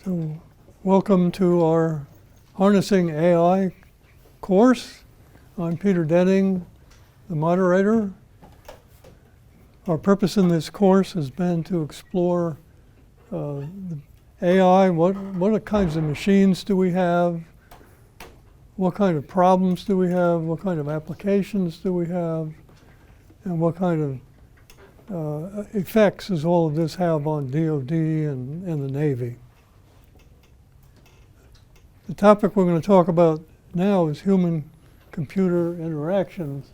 So, welcome to our Harnessing AI course. I'm Peter Denning, the moderator. Our purpose in this course has been to explore the AI, what kinds of machines do we have, what kind of problems do we have, what kind of applications do we have, and what kind of effects does all of this have on DoD and the Navy. The topic we're going to talk about now is human-computer interactions,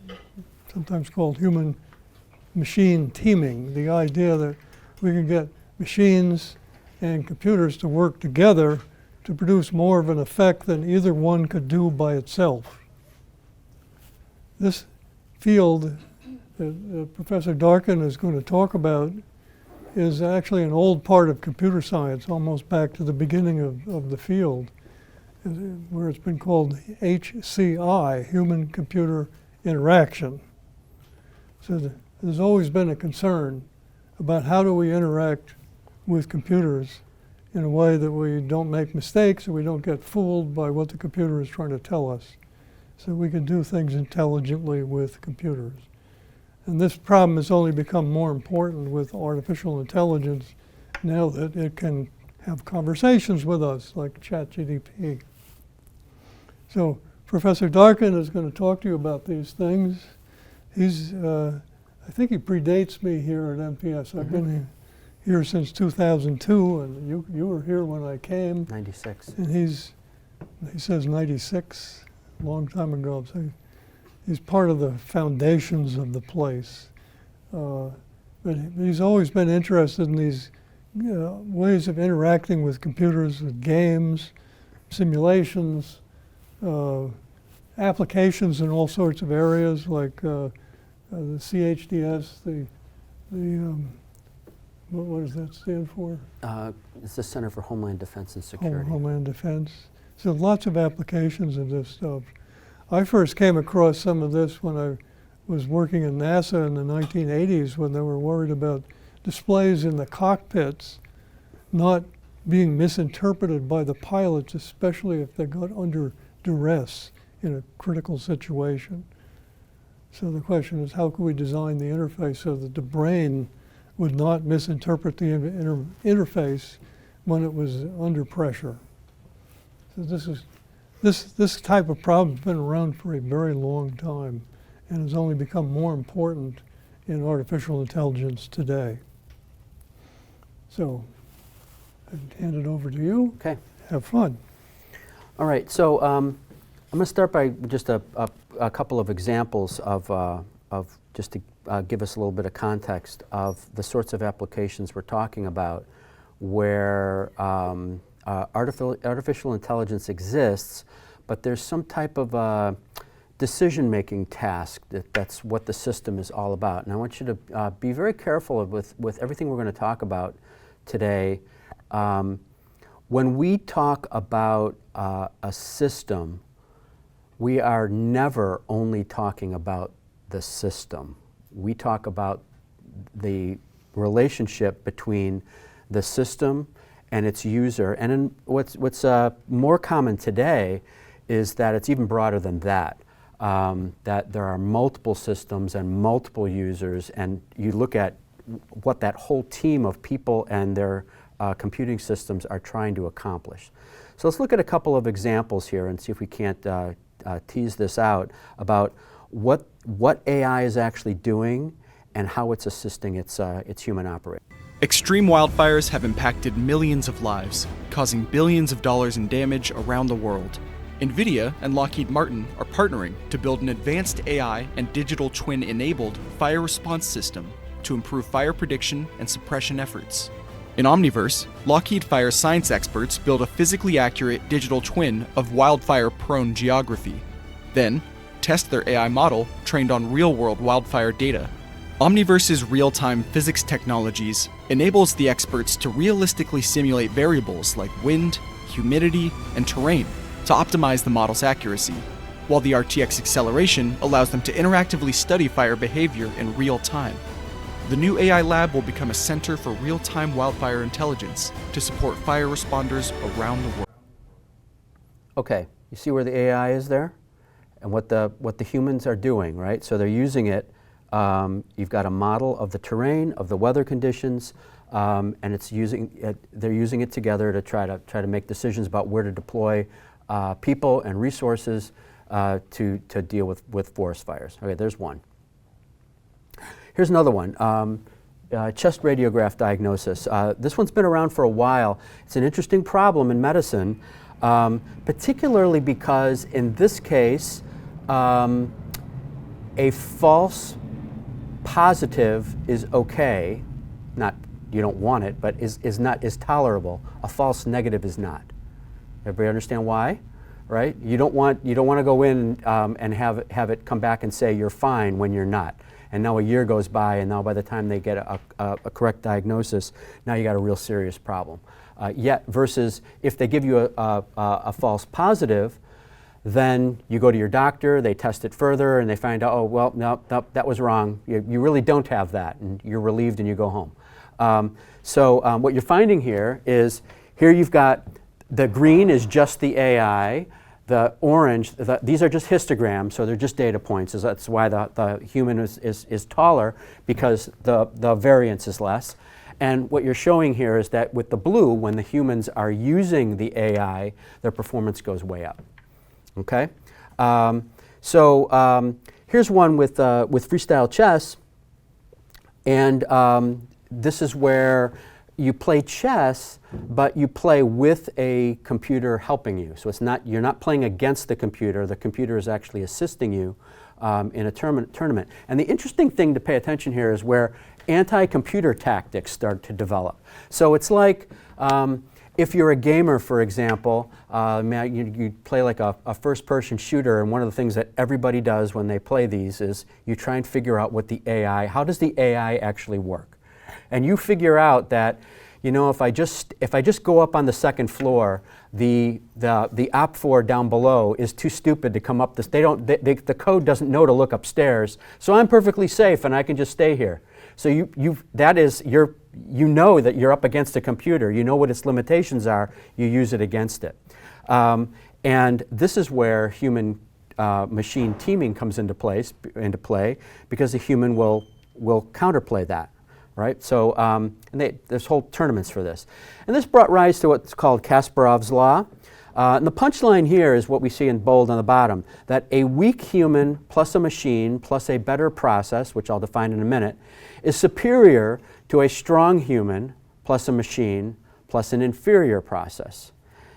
sometimes called human-machine teaming, the idea that we can get machines and computers to work together to produce more of an effect than either one could do by itself. This field that Professor Darken is going to talk about is actually an old part of computer science, almost back to the beginning of the field, where it's been called HCI, human-computer interaction. So there's always been a concern about how do we interact with computers in a way that we don't make mistakes or we don't get fooled by what the computer is trying to tell us, so we can do things intelligently with computers. And this problem has only become more important with artificial intelligence now that it can have conversations with us like ChatGPT. So Professor Darken is going to talk to you about these things. He's, I think he predates me here at MPS. I've been here since 2002, and you were here when I came. 96. And he says 96, a long time ago. So he's part of the foundations of the place. But he's always been interested in these ways of interacting with computers, with games, simulations, applications in all sorts of areas like the CHDS, what does that stand for? It's the Center for Homeland Defense and Security. Homeland Defense. So lots of applications of this stuff. I first came across some of this when I was working in NASA in the 1980s, when they were worried about displays in the cockpits not being misinterpreted by the pilots, especially if they got under duress in a critical situation. So the question is, how can we design the interface so that the brain would not misinterpret the interface when it was under pressure? So this type of problem has been around for a very long time and has only become more important in artificial intelligence today. So I'll hand it over to you. Okay. Have fun. All right, so I'm going to start by just a couple of examples of just to give us a little bit of context of the sorts of applications we're talking about where artificial intelligence exists, but there's some type of decision-making task that's what the system is all about. And I want you to be very careful with everything we're going to talk about today. When we talk about a system, we are never only talking about the system. We talk about the relationship between the system and its user. And what's more common today is that it's even broader than that. That there are multiple systems and multiple users, and you look at what that whole team of people and their computing systems are trying to accomplish. So let's look at a couple of examples here and see if we can't tease this out about what AI is actually doing and how it's assisting its human operators. Extreme wildfires have impacted millions of lives, causing billions of dollars in damage around the world. NVIDIA and Lockheed Martin are partnering to build an advanced AI and digital twin-enabled fire response system to improve fire prediction and suppression efforts. In Omniverse, Lockheed Fire science experts build a physically accurate digital twin of wildfire-prone geography. Then, test their AI model trained on real-world wildfire data. Omniverse's real-time physics technologies enables the experts to realistically simulate variables like wind, humidity, and terrain to optimize the model's accuracy, while the RTX acceleration allows them to interactively study fire behavior in real time. The new AI lab will become a center for real-time wildfire intelligence to support fire responders around the world. Okay, you see where the AI is there? And what the humans are doing, right? So they're using it. You've got a model of the terrain, of the weather conditions, and they're using it together to try to make decisions about where to deploy people and resources to deal with forest fires. Okay, there's one. Here's another one. Chest radiograph diagnosis. This one's been around for a while. It's an interesting problem in medicine, particularly because in this case, a false positive is okay, not you don't want it, but is tolerable. A false negative is not. Everybody understand why? Right? You don't want to go in and have it come back and say you're fine when you're not. And now a year goes by, and now by the time they get a correct diagnosis, now you got a real serious problem. Yet versus if they give you a false positive, then you go to your doctor, they test it further, and they find out, oh, well, no, that was wrong. You really don't have that, and you're relieved and you go home. So what you're finding here is, here you've got the green is just the AI, the orange, these are just histograms, so they're just data points. So that's why the human is taller, because the variance is less. And what you're showing here is that with the blue, when the humans are using the AI, their performance goes way up. Okay? Here's one with freestyle chess, and this is where you play chess, but you play with a computer helping you. So you're not playing against the computer is actually assisting you in a tournament. And the interesting thing to pay attention here is where anti-computer tactics start to develop. So it's like, if you're a gamer, for example, you play like a first-person shooter, and one of the things that everybody does when they play these is you try and figure out how does the AI actually work? And you figure out that, you know, if I just go up on the second floor, the OPFOR down below is too stupid to come up this. The code doesn't know to look upstairs, so I'm perfectly safe and I can just stay here. So you know that you're up against a computer. You know what its limitations are. You use it against it, and this is where human machine teaming comes into play, because the human will counterplay that. Right? So there's whole tournaments for this. And this brought rise to what's called Kasparov's law. And the punchline here is what we see in bold on the bottom, that a weak human plus a machine plus a better process, which I'll define in a minute, is superior to a strong human plus a machine plus an inferior process.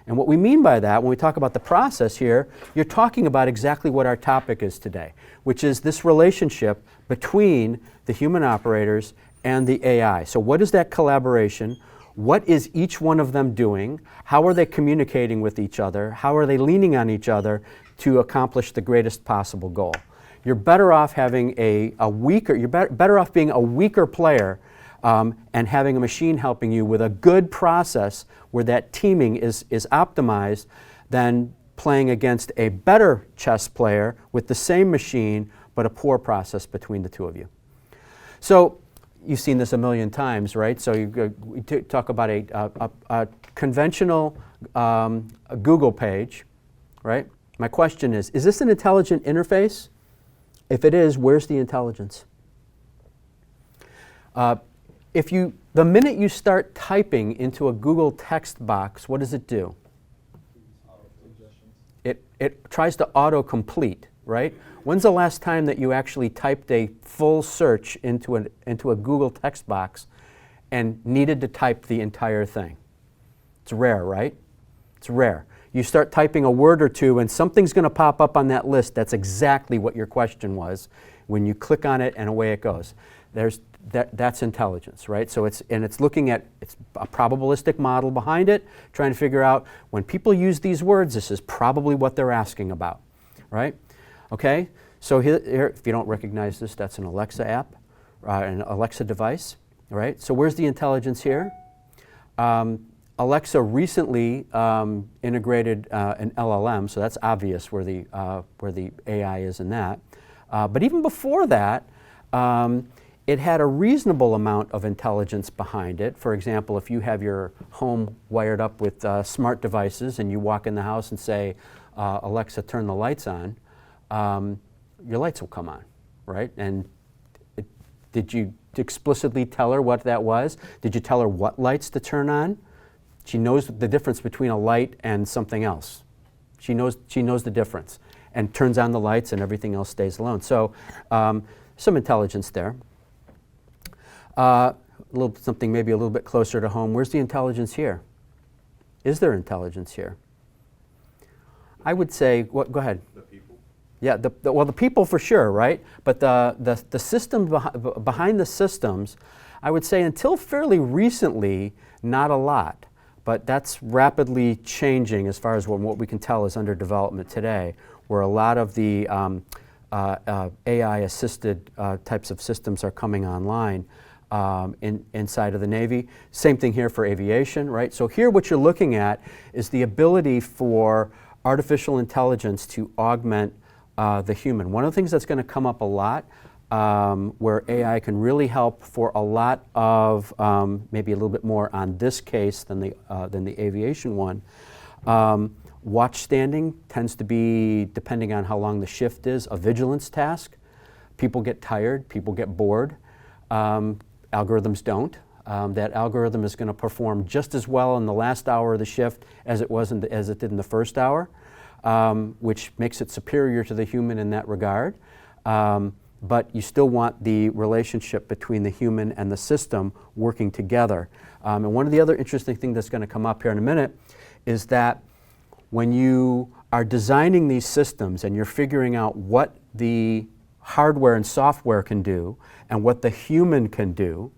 And what we mean by that, when we talk about the process here, you're talking about exactly what our topic is today, which is this relationship between the human operators and the AI. So what is that collaboration? What is each one of them doing? How are they communicating with each other? How are they leaning on each other to accomplish the greatest possible goal? You're better off having you're better off being a weaker player and having a machine helping you with a good process where that teaming is optimized than playing against a better chess player with the same machine but a poor process between the two of you. So you've seen this a million times, right? So we talk about a conventional Google page, right? My question is this an intelligent interface? If it is, where's the intelligence? The minute you start typing into a Google text box, what does it do? It tries to auto-complete, right? When's the last time that you actually typed a full search into a Google text box and needed to type the entire thing? It's rare, right? It's rare. You start typing a word or two and something's going to pop up on that list that's exactly what your question was. When you click on it and away it goes. That's intelligence, right? So it's looking at a probabilistic model behind it, trying to figure out when people use these words, this is probably what they're asking about, right? Okay, so here, if you don't recognize this, that's an Alexa app, an Alexa device, right? So where's the intelligence here? Alexa recently integrated an LLM, so that's obvious where the AI is in that. But even before that, it had a reasonable amount of intelligence behind it. For example, if you have your home wired up with smart devices and you walk in the house and say, Alexa, turn the lights on, your lights will come on, right? And did you explicitly tell her what that was? Did you tell her what lights to turn on? She knows the difference between a light and something else. She knows the difference and turns on the lights and everything else stays alone. So some intelligence there. Something maybe a little bit closer to home. Where's the intelligence here? Is there intelligence here? I would say, go ahead. The people? Yeah, well, the people for sure, right? But the system behind the systems, I would say until fairly recently, not a lot. But that's rapidly changing as far as what we can tell is under development today, where a lot of the AI-assisted types of systems are coming online inside of the Navy. Same thing here for aviation, right? So here what you're looking at is the ability for artificial intelligence to augment the human. One of the things that's going to come up a lot where AI can really help for a lot of, maybe a little bit more on this case than the aviation one. Watch standing tends to be, depending on how long the shift is, a vigilance task. People get tired, people get bored. Algorithms don't. That algorithm is going to perform just as well in the last hour of the shift as it was as it did in the first hour, which makes it superior to the human in that regard. But you still want the relationship between the human and the system working together. And one of the other interesting things that's going to come up here in a minute is that when you are designing these systems and you're figuring out what the hardware and software can do and what the human can do,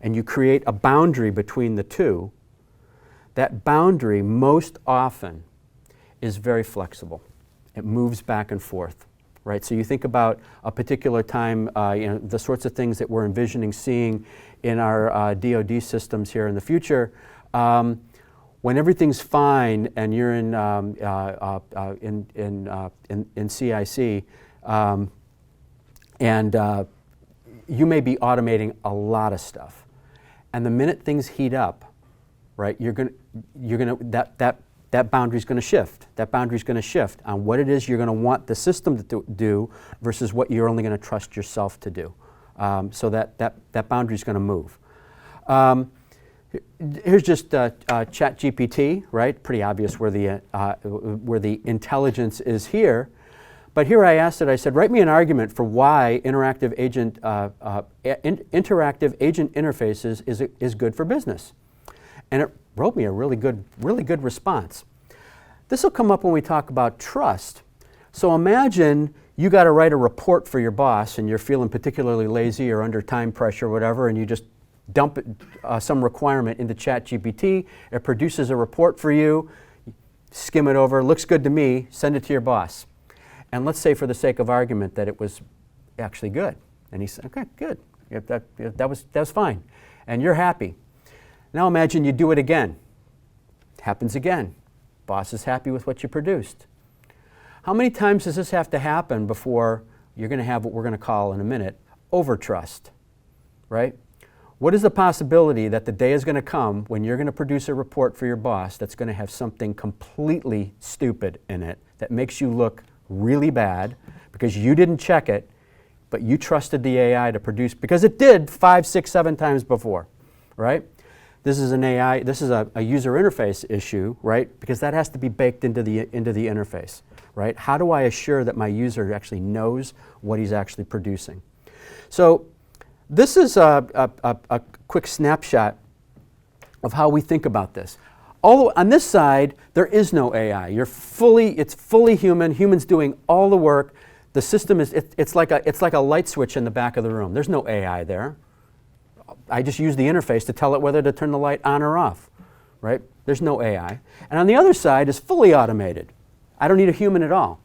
and you create a boundary between the two, that boundary most often is very flexible. It moves back and forth. Right, so you think about a particular time, the sorts of things that we're envisioning seeing in our DoD systems here in the future. When everything's fine and you're in CIC, and you may be automating a lot of stuff, and the minute things heat up, right, that boundary's going to shift. That boundary's going to shift on what it is you're going to want the system to do versus what you're only going to trust yourself to do. So that boundary's going to move. Here's just ChatGPT, right? Pretty obvious where the intelligence is here. But here I asked it, I said, write me an argument for why interactive agent interfaces is good for business. And it wrote me a really good response. This will come up when we talk about trust. So imagine you got to write a report for your boss and you're feeling particularly lazy or under time pressure or whatever, and you just dump some requirement into ChatGPT. It produces a report for you, skim it over, looks good to me, send it to your boss. And let's say for the sake of argument that it was actually good. And he said, okay, good. That was fine. And you're happy. Now imagine you do it again. It happens again. Boss is happy with what you produced. How many times does this have to happen before you're going to have what we're going to call in a minute overtrust, right? What is the possibility that the day is going to come when you're going to produce a report for your boss that's going to have something completely stupid in it that makes you look really bad because you didn't check it, but you trusted the AI to produce, because it did 5, 6, 7 times before, right? This is an AI, this is a user interface issue, right? Because that has to be baked into the interface, right? How do I assure that my user actually knows what he's actually producing? So this is a quick snapshot of how we think about this. Although on this side, there is no AI. It's fully human. Humans doing all the work. The system is, it's like a light switch in the back of the room. There's no AI there. I just use the interface to tell it whether to turn the light on or off, right? There's no AI. And on the other side is fully automated. I don't need a human at all,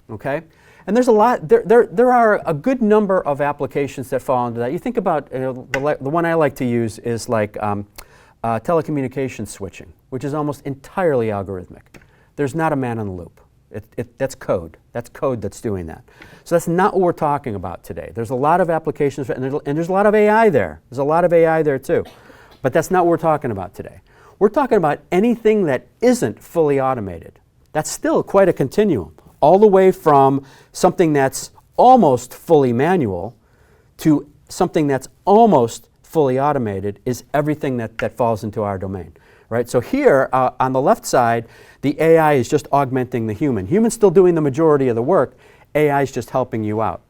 okay? And there's a lot, there are a good number of applications that fall into that. You think about, the one I like to use is like telecommunications switching, which is almost entirely algorithmic. There's not a man in the loop, That's code. That's code that's doing that. So that's not what we're talking about today. There's a lot of applications, and there's a lot of AI there. There's a lot of AI there too. But that's not what we're talking about today. We're talking about anything that isn't fully automated. That's still quite a continuum, all the way from something that's almost fully manual to something that's almost fully automated is everything that falls into our domain. Right? So here, on the left side, the AI is just augmenting the human. Human's still doing the majority of the work. AI is just helping you out.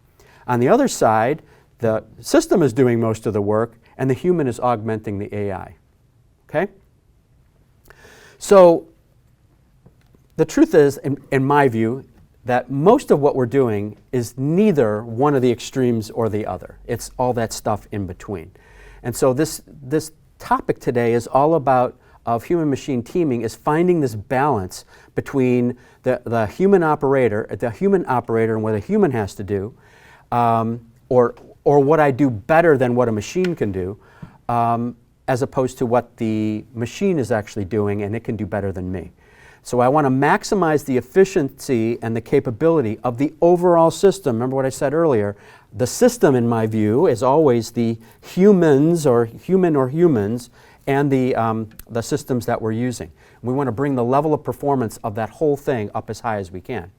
On the other side, the system is doing most of the work, and the human is augmenting the AI. Okay? So the truth is, in my view, that most of what we're doing is neither one of the extremes or the other. It's all that stuff in between. And so this topic today is all about of human-machine teaming is finding this balance between the human operator and what a human has to do, or what I do better than what a machine can do, as opposed to what the machine is actually doing and it can do better than me. So I want to maximize the efficiency and the capability of the overall system. Remember what I said earlier, the system in my view is always the humans or humans and the systems that we're using. We want to bring the level of performance of that whole thing up as high as we can.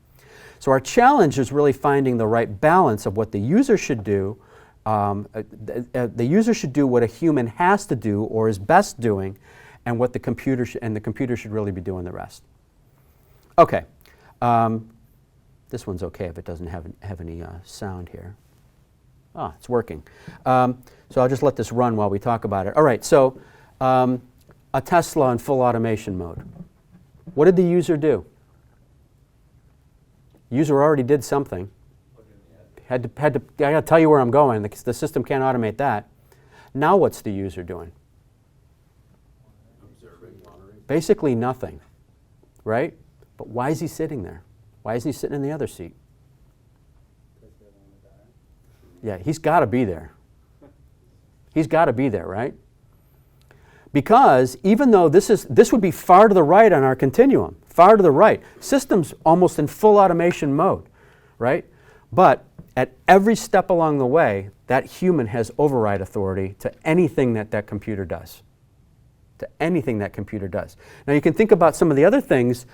So our challenge is really finding the right balance of what the user should do. The user should do what a human has to do or is best doing, and what the computer should really be doing the rest. Okay, this one's okay if it doesn't have any sound here. Ah, it's working. So I'll just let this run while we talk about it. All right, so a Tesla in full automation mode. What did the user do? The user already did something. I got to tell you where I'm going. The system can't automate that. Now what's the user doing? Basically nothing, right? But why is he sitting there? Why isn't he sitting in the other seat? Yeah, he's got to be there. He's got to be there, right? Because even though this would be far to the right on our continuum, far to the right, system's almost in full automation mode, right? But at every step along the way, that human has override authority to anything that computer does. To anything that computer does. Now you can think about some of the other things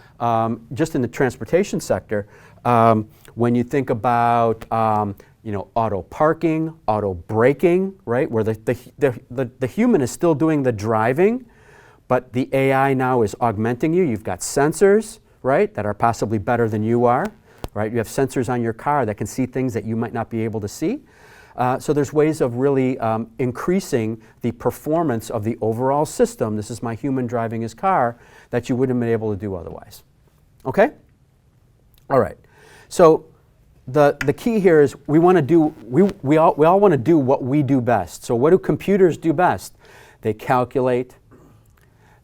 just in the transportation sector. When you think about auto parking, auto braking, right, where the human is still doing the driving, but the AI now is augmenting you. You've got sensors, right, that are possibly better than you are, right? You have sensors on your car that can see things that you might not be able to see. So there's ways of really increasing the performance of the overall system. This is my human driving his car that you wouldn't have been able to do otherwise. Okay? All right. So the key here is we want to do we all want to do what we do best. So what do computers do best? They calculate,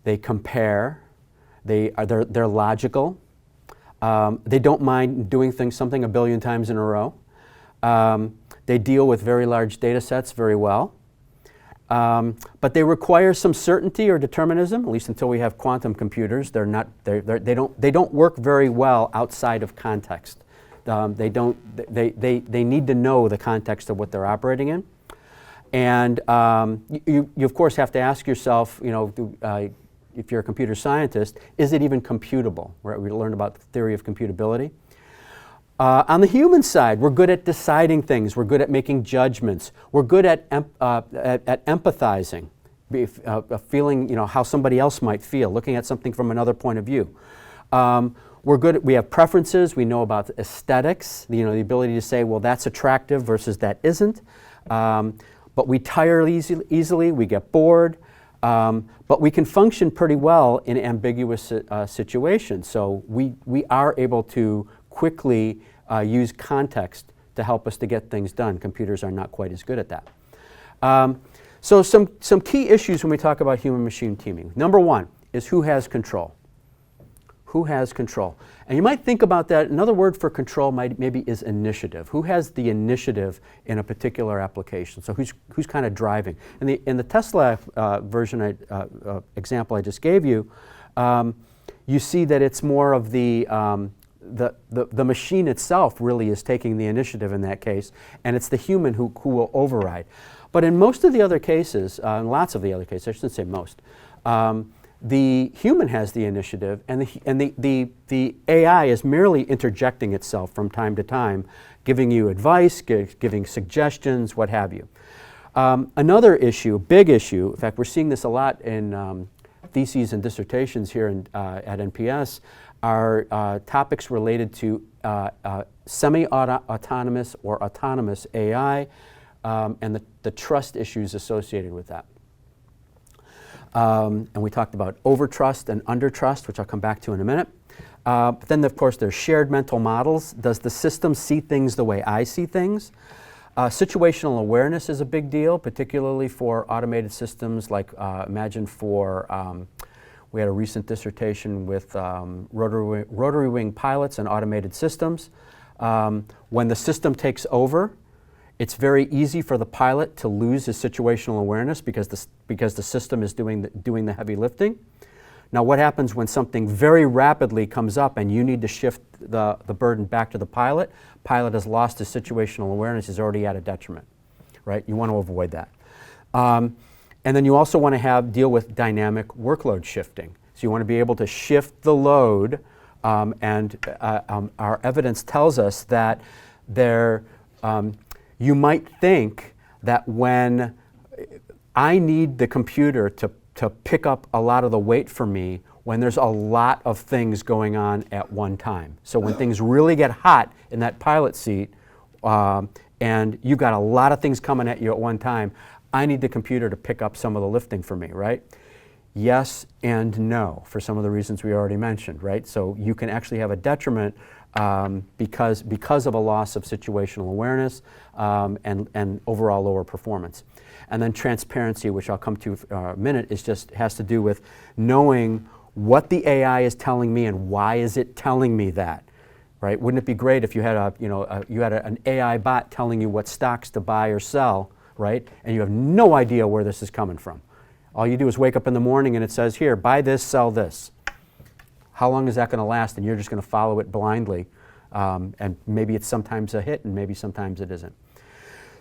they compare, they're logical. They don't mind doing something a billion times in a row. They deal with very large data sets very well. But they require some certainty or determinism, at least until we have quantum computers. They don't work very well outside of context. They need to know the context of what they're operating in. And you of course have to ask yourself, if you're a computer scientist, is it even computable? Right? We learned about the theory of computability. On the human side, we're good at deciding things. We're good at making judgments. We're good at empathizing, feeling how somebody else might feel, looking at something from another point of view. We have preferences. We know about aesthetics, the ability to say, well, that's attractive versus that isn't. But we tire easily. We get bored. But we can function pretty well in ambiguous situations. So we are able to quickly use context to help us to get things done. Computers are not quite as good at that. So some key issues when we talk about human-machine teaming. Number one is who has control. Who has control? And you might think about that. Another word for control maybe is initiative. Who has the initiative in a particular application? So who's kind of driving? In the Tesla version example I just gave you, you see that it's more of the the machine itself really is taking the initiative in that case, and it's the human who will override. But in most of the other cases, in lots of the other cases, I shouldn't say most, the human has the initiative, and the AI is merely interjecting itself from time to time, giving you advice, giving suggestions, what have you. Another issue, big issue, in fact we're seeing this a lot in theses and dissertations here at NPS, are topics related to semi-autonomous or autonomous AI and the trust issues associated with that. And we talked about overtrust and undertrust, which I'll come back to in a minute. But then, of course, there's shared mental models. Does the system see things the way I see things? Situational awareness is a big deal, particularly for automated systems like, imagine for, we had a recent dissertation with rotary wing pilots and automated systems. When the system takes over, it's very easy for the pilot to lose his situational awareness because the system is doing the heavy lifting. Now what happens when something very rapidly comes up and you need to shift the burden back to the pilot? Pilot has lost his situational awareness, is already at a detriment, right? You want to avoid that. And then you also want to deal with dynamic workload shifting. So you want to be able to shift the load, and our evidence tells us that you might think that when I need the computer to pick up a lot of the weight for me when there's a lot of things going on at one time. So when things really get hot in that pilot seat and you've got a lot of things coming at you at one time, I need the computer to pick up some of the lifting for me, right? Yes and no, for some of the reasons we already mentioned, right? So you can actually have a detriment because of a loss of situational awareness and overall lower performance. And then transparency, which I'll come to in a minute, has to do with knowing what the AI is telling me and why is it telling me that, right? Wouldn't it be great if you had an AI bot telling you what stocks to buy or sell, right? And you have no idea where this is coming from. All you do is wake up in the morning and it says, here, buy this, sell this. How long is that going to last? And you're just going to follow it blindly. And maybe it's sometimes a hit and maybe sometimes it isn't.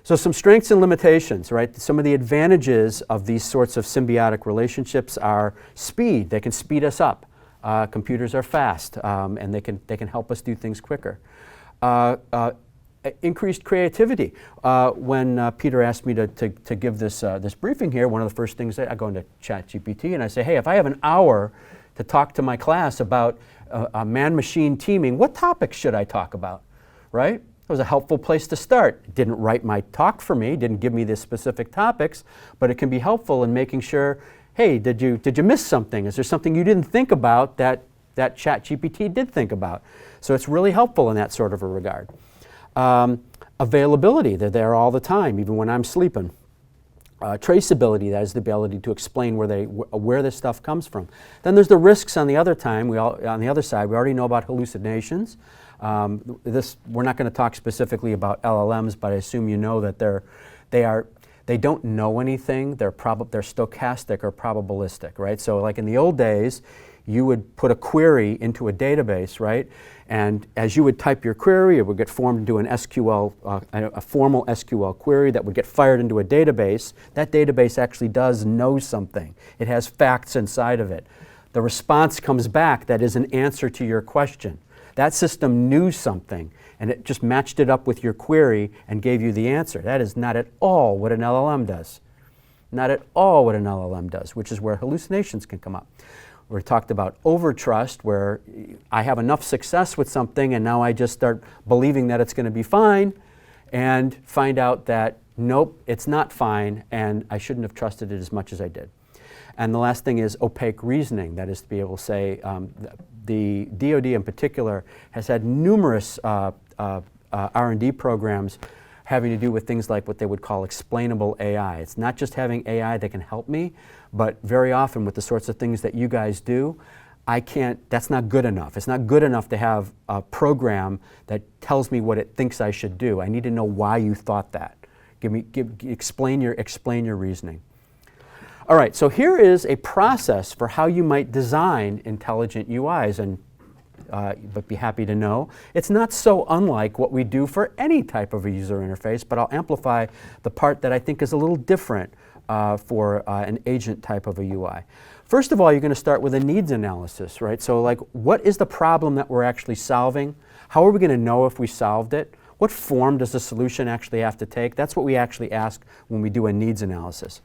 So some strengths and limitations, right? Some of the advantages of these sorts of symbiotic relationships are speed. They can speed us up. Computers are fast and they can help us do things quicker. Increased creativity. When Peter asked me to give this briefing here, one of the first things I go into ChatGPT and I say, hey, if I have an hour to talk to my class about man-machine teaming, what topics should I talk about, right? It was a helpful place to start. It didn't write my talk for me, didn't give me the specific topics, but it can be helpful in making sure, hey, did you miss something? Is there something you didn't think about that ChatGPT did think about? So it's really helpful in that sort of a regard. Availability, they're there all the time, even when I'm sleeping. Traceability, that is the ability to explain where this stuff comes from. Then there's the risks on the other side. We already know about hallucinations. We're not going to talk specifically about LLMs, but I assume you know that they don't know anything. They're stochastic or probabilistic, right? So like in the old days, you would put a query into a database, right? And as you would type your query, it would get formed into an SQL, a formal SQL query that would get fired into a database. That database actually does know something. It has facts inside of it. The response comes back that is an answer to your question. That system knew something, and it just matched it up with your query and gave you the answer. That is not at all what an LLM does. Not at all what an LLM does, which is where hallucinations can come up. We talked about overtrust, where I have enough success with something and now I just start believing that it's going to be fine and find out that, nope, it's not fine and I shouldn't have trusted it as much as I did. And the last thing is opaque reasoning. That is to be able to say, the DoD in particular has had numerous R&D programs having to do with things like what they would call explainable AI. It's not just having AI that can help me, but very often with the sorts of things that you guys do, that's not good enough. It's not good enough to have a program that tells me what it thinks I should do. I need to know why you thought that. Explain your reasoning. All right, so here is a process for how you might design intelligent UIs, and but be happy to know. It's not so unlike what we do for any type of a user interface, but I'll amplify the part that I think is a little different for an agent type of a UI. First of all, you're going to start with a needs analysis, right? So like, what is the problem that we're actually solving? How are we going to know if we solved it? What form does the solution actually have to take? That's what we actually ask when we do a needs analysis.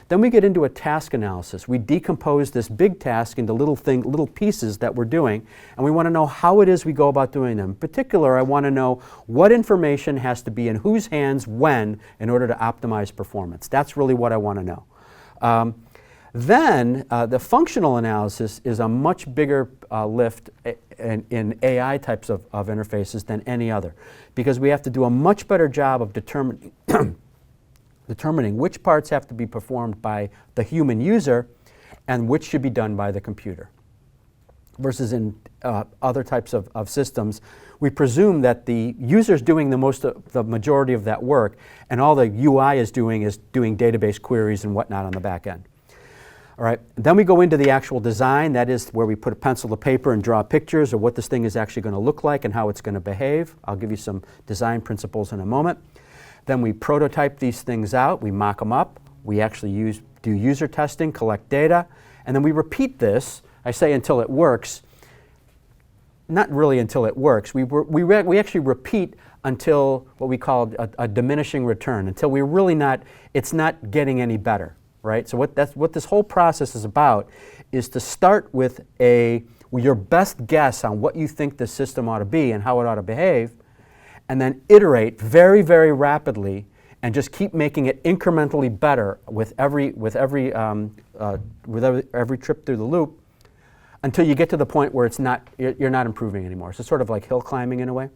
Then we get into a task analysis. We decompose this big task into little pieces that we're doing, and we want to know how it is we go about doing them. In particular, I want to know what information has to be in whose hands when in order to optimize performance. That's really what I want to know. Then the functional analysis is a much bigger lift in AI types of interfaces than any other, because we have to do a much better job of determining which parts have to be performed by the human user and which should be done by the computer. Versus in other types of systems, we presume that the user's doing the majority of that work, and all the UI is doing database queries and whatnot on the back end. All right, then we go into the actual design. That is where we put a pencil to paper and draw pictures of what this thing is actually going to look like and how it's going to behave. I'll give you some design principles in a moment. Then we prototype these things out, we mock them up, we actually do user testing, collect data, and then we repeat this, I say until it works, not really until it works, we actually repeat until what we call a diminishing return, until we're really it's not getting any better, right? So what this whole process is about is to start with your best guess on what you think the system ought to be and how it ought to behave, and then iterate very, very rapidly and just keep making it incrementally better with every trip through the loop until you get to the point where you're not improving anymore. So it's sort of like hill climbing in a way.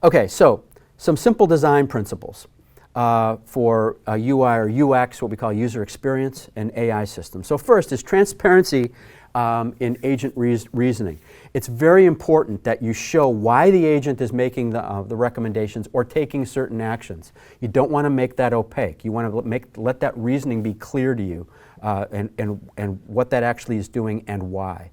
Okay, so some simple design principles for a UI or UX, what we call user experience, and AI systems. So first is transparency in agent reasoning. It's very important that you show why the agent is making the recommendations or taking certain actions. You don't want to make that opaque. You want to let that reasoning be clear to you and what that actually is doing and why.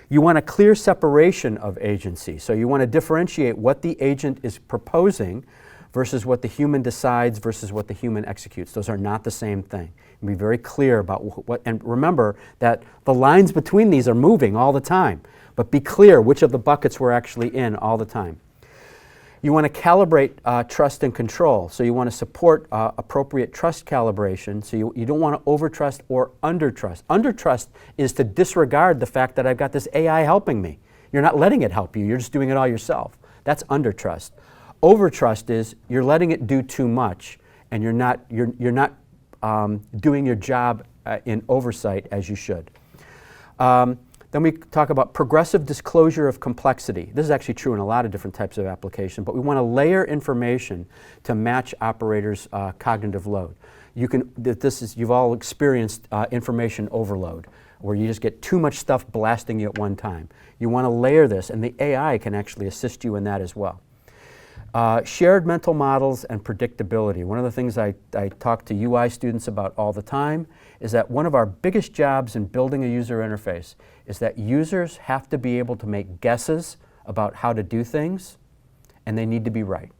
You want a clear separation of agency. So you want to differentiate what the agent is proposing versus what the human decides versus what the human executes. Those are not the same thing. And be very clear about what, and remember that the lines between these are moving all the time, but be clear which of the buckets we're actually in all the time. You want to calibrate trust and control. So you want to support appropriate trust calibration. So you don't want to overtrust or undertrust. Undertrust is to disregard the fact that I've got this AI helping me. You're not letting it help you. You're just doing it all yourself. That's undertrust. Overtrust is you're letting it do too much, and you're not doing your job in oversight as you should. Then we talk about progressive disclosure of complexity. This is actually true in a lot of different types of application, but we want to layer information to match operators' cognitive load. You've all experienced information overload, where you just get too much stuff blasting you at one time. You want to layer this, and the AI can actually assist you in that as well. Shared mental models and predictability. One of the things I talk to UI students about all the time is that one of our biggest jobs in building a user interface is that users have to be able to make guesses about how to do things, and they need to be right.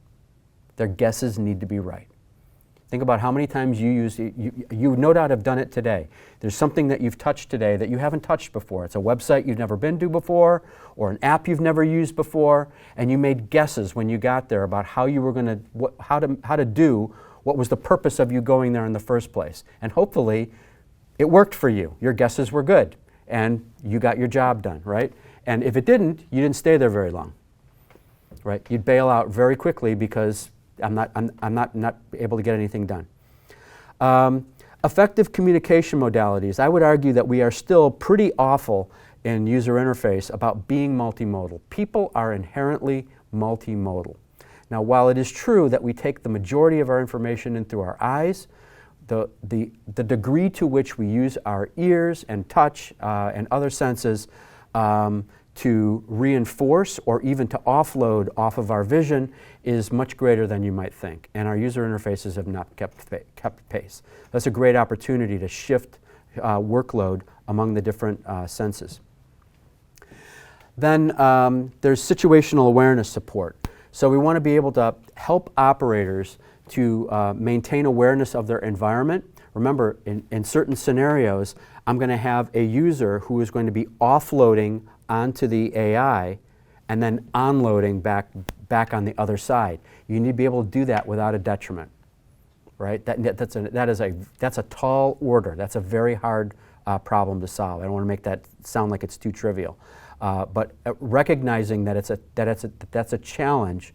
Their guesses need to be right. Think about how many times you no doubt have done it today. There's something that you've touched today that you haven't touched before. It's a website you've never been to before, or an app you've never used before, and you made guesses when you got there about how you were going to, how to do what was the purpose of you going there in the first place. And hopefully, it worked for you. Your guesses were good, and you got your job done, right? And if it didn't, you didn't stay there very long, right? You'd bail out very quickly because I'm not able to get anything done. Effective communication modalities. I would argue that we are still pretty awful in user interface about being multimodal. People are inherently multimodal. Now, while it is true that we take the majority of our information in through our eyes, the degree to which we use our ears and touch and other senses to reinforce or even to offload off of our vision is much greater than you might think. And our user interfaces have not kept pace. That's a great opportunity to shift workload among the different senses. Then there's situational awareness support. So we want to be able to help operators to maintain awareness of their environment. Remember, in certain scenarios, I'm going to have a user who is going to be offloading onto the AI and then onloading back on the other side. You need to be able to do that without a detriment, right? That's a tall order. That's a very hard problem to solve. I don't want to make that sound like it's too trivial. But recognizing that that's a challenge,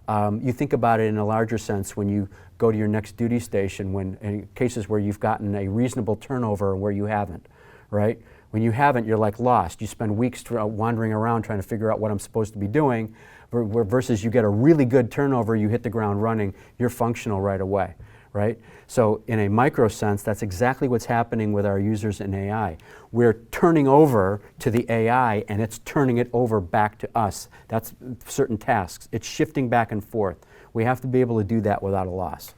you think about it in a larger sense when you go to your next duty station, in cases where you've gotten a reasonable turnover and where you haven't, right? When you haven't, you're like lost. You spend weeks wandering around trying to figure out what I'm supposed to be doing, versus you get a really good turnover, you hit the ground running, you're functional right away, right? So in a micro sense, that's exactly what's happening with our users in AI. We're turning over to the AI and it's turning it over back to us. That's certain tasks. It's shifting back and forth. We have to be able to do that without a loss.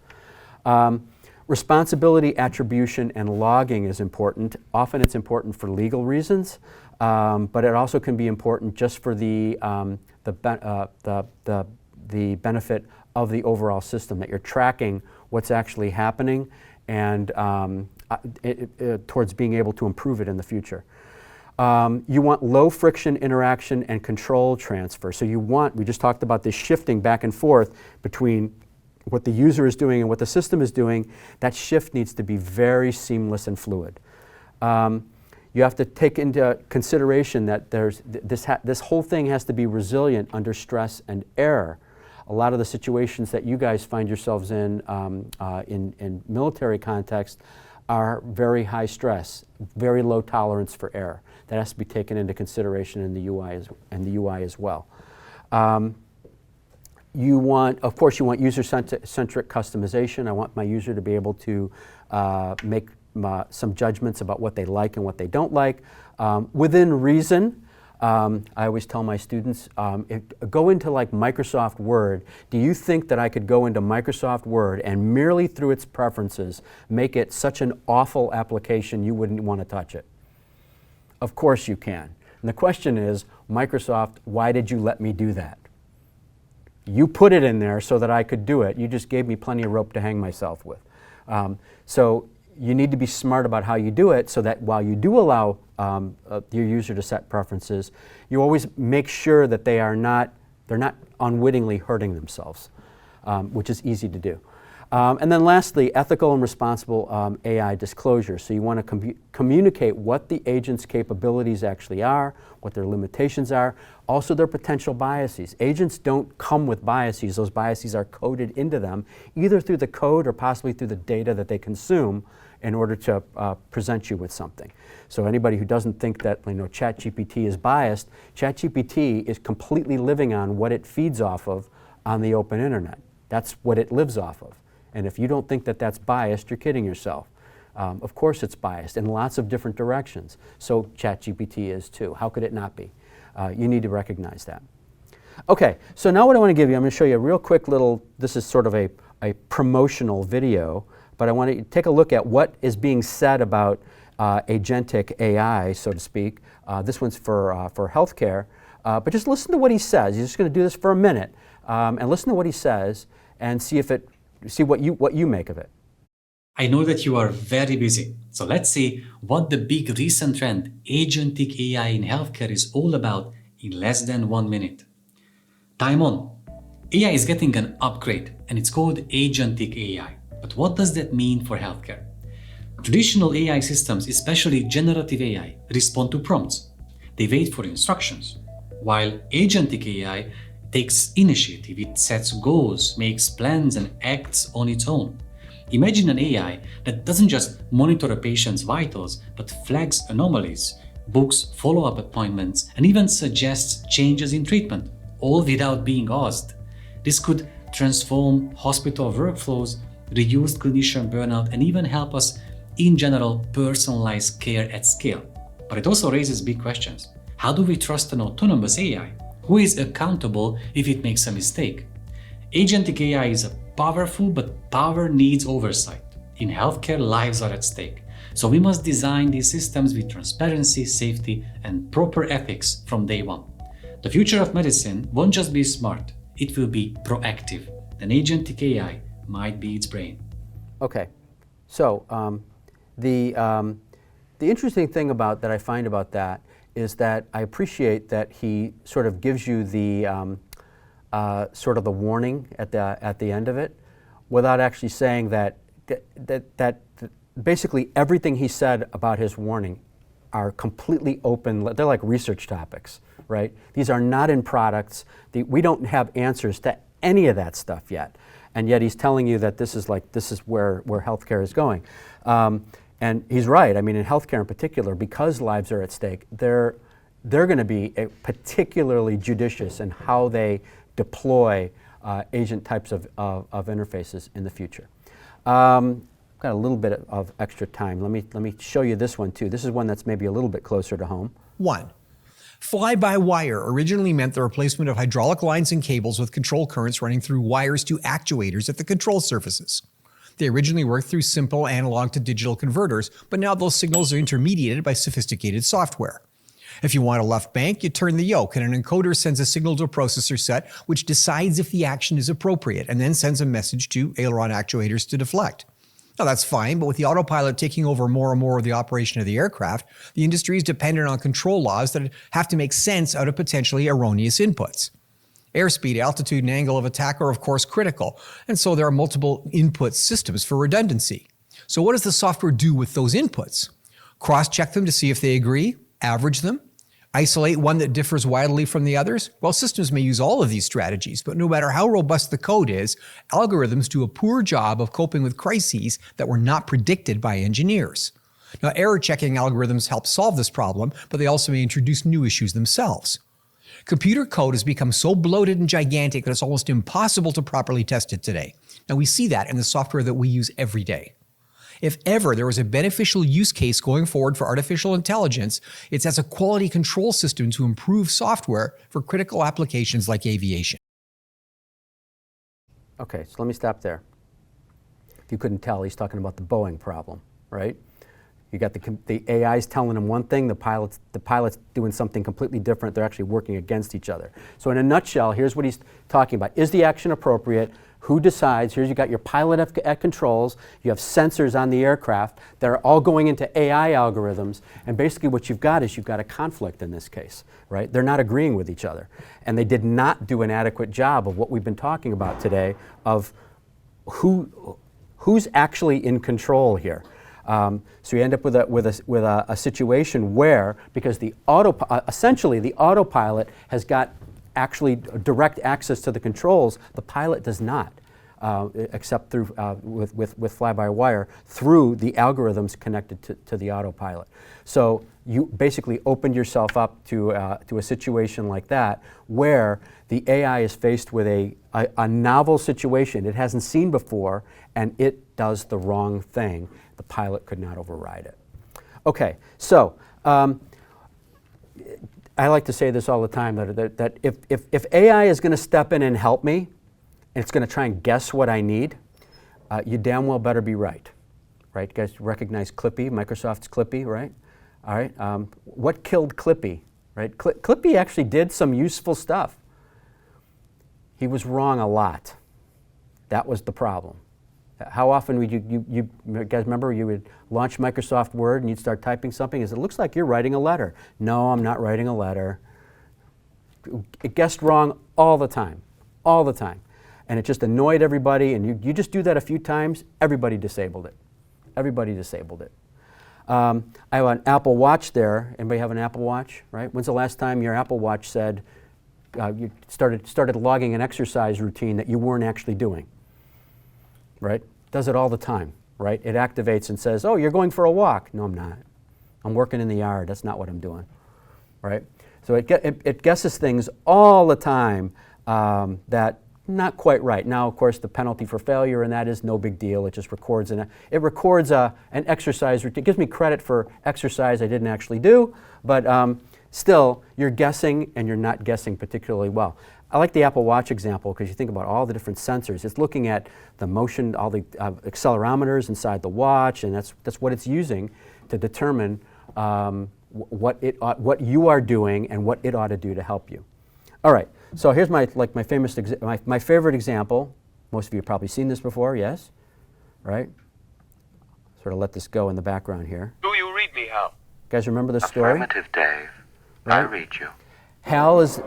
Responsibility, attribution, and logging is important. Often it's important for legal reasons, but it also can be important just for the benefit of the overall system, that you're tracking what's actually happening and towards being able to improve it in the future. You want low friction interaction and control transfer. So we just talked about this shifting back and forth between what the user is doing and what the system is doing. That shift needs to be very seamless and fluid. You have to take into consideration that this whole thing has to be resilient under stress and error. A lot of the situations that you guys find yourselves in military context are very high stress, very low tolerance for error. That has to be taken into consideration in the UI as well. Of course, you want user-centric customization. I want my user to be able to make some judgments about what they like and what they don't like. Within reason, I always tell my students, go into like Microsoft Word. Do you think that I could go into Microsoft Word and merely through its preferences make it such an awful application you wouldn't want to touch it? Of course you can. And the question is, Microsoft, why did you let me do that? You put it in there so that I could do it. You just gave me plenty of rope to hang myself with. So you need to be smart about how you do it so that while you do allow your user to set preferences, you always make sure that they're not unwittingly hurting themselves, which is easy to do. And then lastly, ethical and responsible AI disclosure. So you want to communicate what the agent's capabilities actually are, what their limitations are, also their potential biases. Agents don't come with biases. Those biases are coded into them, either through the code or possibly through the data that they consume in order to present you with something. So anybody who doesn't think that ChatGPT is biased, ChatGPT is completely living on what it feeds off of on the open internet. That's what it lives off of. And if you don't think that that's biased, you're kidding yourself. Of course it's biased in lots of different directions. So ChatGPT is too. How could it not be? You need to recognize that. Okay, so now what I want to give you, I'm going to show you a real quick little, this is sort of a promotional video, but I want to take a look at what is being said about agentic AI, so to speak. This one's for healthcare, but just listen to what he says. He's just going to do this for a minute, and listen to what he says and see what you make of it. I know that you are very busy, so let's see what the big recent trend, agentic AI in healthcare, is all about in less than 1 minute. Time on. AI is getting an upgrade, and it's called agentic AI. But what does that mean for healthcare? Traditional AI systems, especially generative AI, respond to prompts. They wait for instructions, while agentic AI takes initiative, it sets goals, makes plans, and acts on its own. Imagine an AI that doesn't just monitor a patient's vitals, but flags anomalies, books follow-up appointments, and even suggests changes in treatment, all without being asked. This could transform hospital workflows, reduce clinician burnout, and even help us, in general, personalize care at scale. But it also raises big questions. How do we trust an autonomous AI? Who is accountable if it makes a mistake? Agentic AI is powerful, but power needs oversight. In healthcare, lives are at stake. So we must design these systems with transparency, safety, and proper ethics from day one. The future of medicine won't just be smart, it will be proactive. An agentic AI might be its brain. Okay, so the interesting thing about that I find about that is that I appreciate that he sort of gives you the sort of the warning at the end of it, without actually saying that basically everything he said about his warning are completely open. They're like research topics, right? These are not in products. We don't have answers to any of that stuff yet, and yet he's telling you that this is where healthcare is going. And he's right. I mean, in healthcare in particular, because lives are at stake, they're going to be particularly judicious in how they deploy agent types of interfaces in the future. Got a little bit of extra time. Let me show you this one too. This is one that's maybe a little bit closer to home. 1. Fly-by-wire originally meant the replacement of hydraulic lines and cables with control currents running through wires to actuators at the control surfaces. They originally worked through simple analog to digital converters, but now those signals are intermediated by sophisticated software. If you want a left bank, you turn the yoke and an encoder sends a signal to a processor set which decides if the action is appropriate and then sends a message to aileron actuators to deflect. Now that's fine, but with the autopilot taking over more and more of the operation of the aircraft, the industry is dependent on control laws that have to make sense out of potentially erroneous inputs. Airspeed, altitude, and angle of attack are of course critical, and so there are multiple input systems for redundancy. So what does the software do with those inputs? Cross-check them to see if they agree, average them, isolate one that differs widely from the others? Well, systems may use all of these strategies, but no matter how robust the code is, algorithms do a poor job of coping with crises that were not predicted by engineers. Now, error-checking algorithms help solve this problem, but they also may introduce new issues themselves. Computer code has become so bloated and gigantic that it's almost impossible to properly test it today. Now, we see that in the software that we use every day. If ever there was a beneficial use case going forward for artificial intelligence, it's as a quality control system to improve software for critical applications like aviation. Okay, so let me stop there. If you couldn't tell, he's talking about the Boeing problem, right? You got the AI's telling them one thing, the pilot's doing something completely different. They're actually working against each other. So in a nutshell, here's what he's talking about. Is the action appropriate? Who decides? Here's you got your pilot at controls. You have sensors on the aircraft that are all going into AI algorithms. And basically what you've got is you've got a conflict in this case, right? They're not agreeing with each other. And they did not do an adequate job of what we've been talking about today of who's actually in control here. So you end up with a situation where, because essentially the autopilot has got actually direct access to the controls, the pilot does not, except through with fly-by-wire through the algorithms connected to the autopilot. So you basically opened yourself up to a situation like that where the AI is faced with a novel situation it hasn't seen before, and it does the wrong thing. The pilot could not override it. Okay, so I like to say this all the time, that if AI is going to step in and help me, and it's going to try and guess what I need, you damn well better be right. Right? You guys recognize Clippy, Microsoft's Clippy, right? All right. What killed Clippy? Right? Clippy actually did some useful stuff. He was wrong a lot. That was the problem. How often would you guys remember you would launch Microsoft Word and you'd start typing something and it looks like you're writing a letter. No, I'm not writing a letter. It guessed wrong all the time. And it just annoyed everybody, and you just do that a few times, everybody disabled it. I have an Apple Watch there. Anybody have an Apple Watch, right? When's the last time your Apple Watch said you started logging an exercise routine that you weren't actually doing? Right? Does it all the time, right? It activates and says, oh, you're going for a walk. No, I'm not. I'm working in the yard. That's not what I'm doing, right? So it guesses things all the time that not quite right. Now, of course, the penalty for failure in that is no big deal. It just records an exercise routine. It gives me credit for exercise I didn't actually do, but still, you're guessing and you're not guessing particularly well. I like the Apple Watch example because you think about all the different sensors. It's looking at the motion, all the accelerometers inside the watch, and that's what it's using to determine what you are doing and what it ought to do to help you. All right, so here's my famous my favorite example. Most of you have probably seen this before, yes? Right? Sort of let this go in the background here. Do you read me, Hal? Guys remember this story? Affirmative, Dave. I Right. read you. Hal is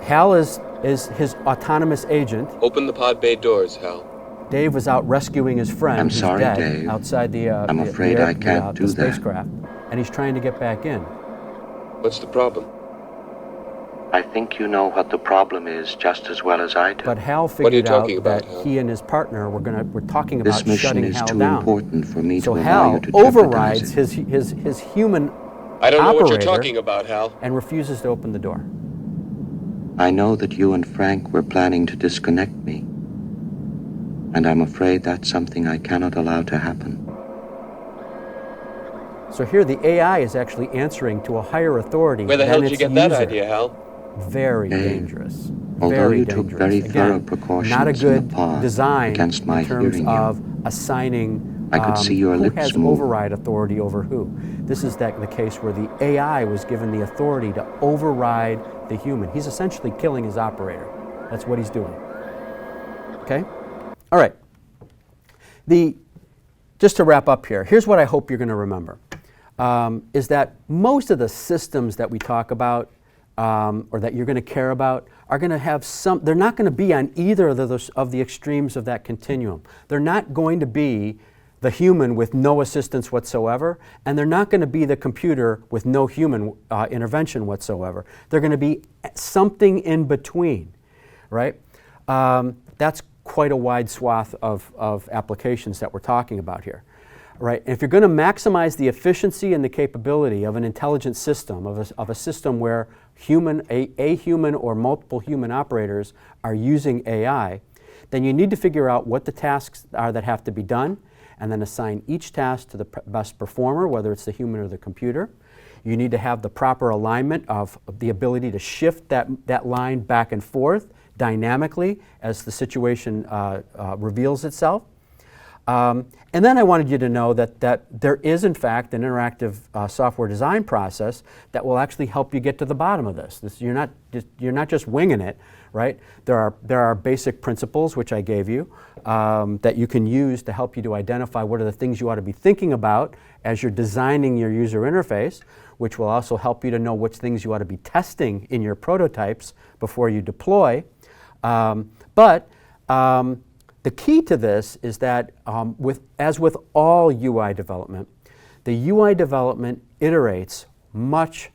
his autonomous agent. Open the pod bay doors, Hal. Dave was out rescuing his friend I'm who's sorry, dead Dave. outside the I'm afraid I can't do the that. spacecraft, and he's trying to get back in. What's the problem? I think you know what the problem is just as well as I do. But Hal What are you figured out talking about, that Hal? he and his partner were talking This about mission shutting is Hal too down. important for me So to allow Hal you to jeopardize overrides it. his human I don't know what you're operator talking about, Hal. and refuses to open the door. I know that you and Frank were planning to disconnect me. And I'm afraid that's something I cannot allow to happen. So here the AI is actually answering to a higher authority Where the than hell did you its get that user. idea, Hal? Very Dave, dangerous. although Very you took dangerous. very Again, thorough precautions not a in the good pod design against my in terms hearing you. of assigning I could see your who lips has move. override authority over who. This is the case where the AI was given the authority to override the human. He's essentially killing his operator. That's what he's doing. Okay? All right. Just to wrap up here, here's what I hope you're going to remember, is that most of the systems that we talk about or that you're going to care about are going to have they're not going to be on either of the extremes of that continuum. They're not going to be the human with no assistance whatsoever, and they're not going to be the computer with no human intervention whatsoever. They're going to be something in between, right? That's quite a wide swath of applications that we're talking about here. Right? And if you're going to maximize the efficiency and the capability of an intelligent system, of a system where a human or multiple human operators are using AI, then you need to figure out what the tasks are that have to be done, and then assign each task to the best performer, whether it's the human or the computer. You need to have the proper alignment of the ability to shift that line back and forth dynamically as the situation reveals itself. And then I wanted you to know that there is, in fact, an interactive software design process that will actually help you get to the bottom of this. You're not just winging it, right? There are basic principles, which I gave you, that you can use to help you to identify what are the things you ought to be thinking about as you're designing your user interface, which will also help you to know which things you ought to be testing in your prototypes before you deploy. The key to this is that, as with all UI development, the UI development iterates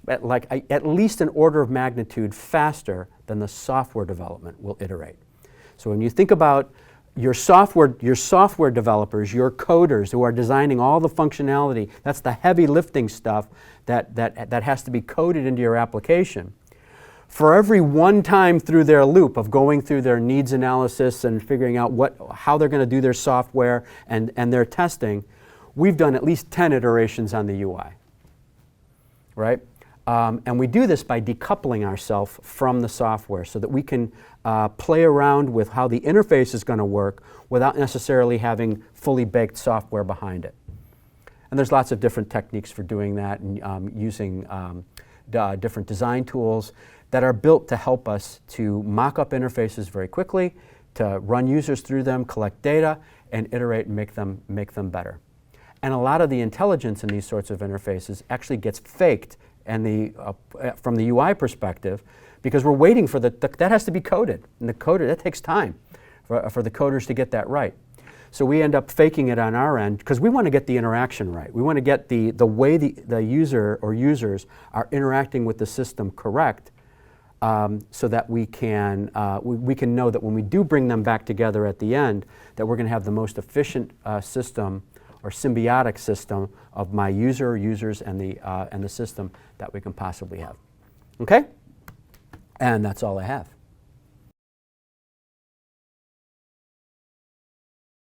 at least an order of magnitude faster than the software development will iterate. So when you think about your software developers, your coders who are designing all the functionality, that's the heavy lifting stuff that has to be coded into your application. For every one time through their loop of going through their needs analysis and figuring out how they're going to do their software and their testing, we've done at least 10 iterations on the UI, right? And we do this by decoupling ourselves from the software so that we can play around with how the interface is going to work without necessarily having fully baked software behind it. And there's lots of different techniques for doing that, and using different design tools that are built to help us to mock up interfaces very quickly, to run users through them, collect data, and iterate and make them better. And a lot of the intelligence in these sorts of interfaces actually gets faked and from the UI perspective, because we're waiting for that has to be coded, and that takes time for the coders to get that right. So we end up faking it on our end because we want to get the interaction right. We want to get the way the user or users are interacting with the system correct, so that we can know that when we do bring them back together at the end, that we're going to have the most efficient system or symbiotic system of my users, and the system that we can possibly have. Okay? And that's all I have.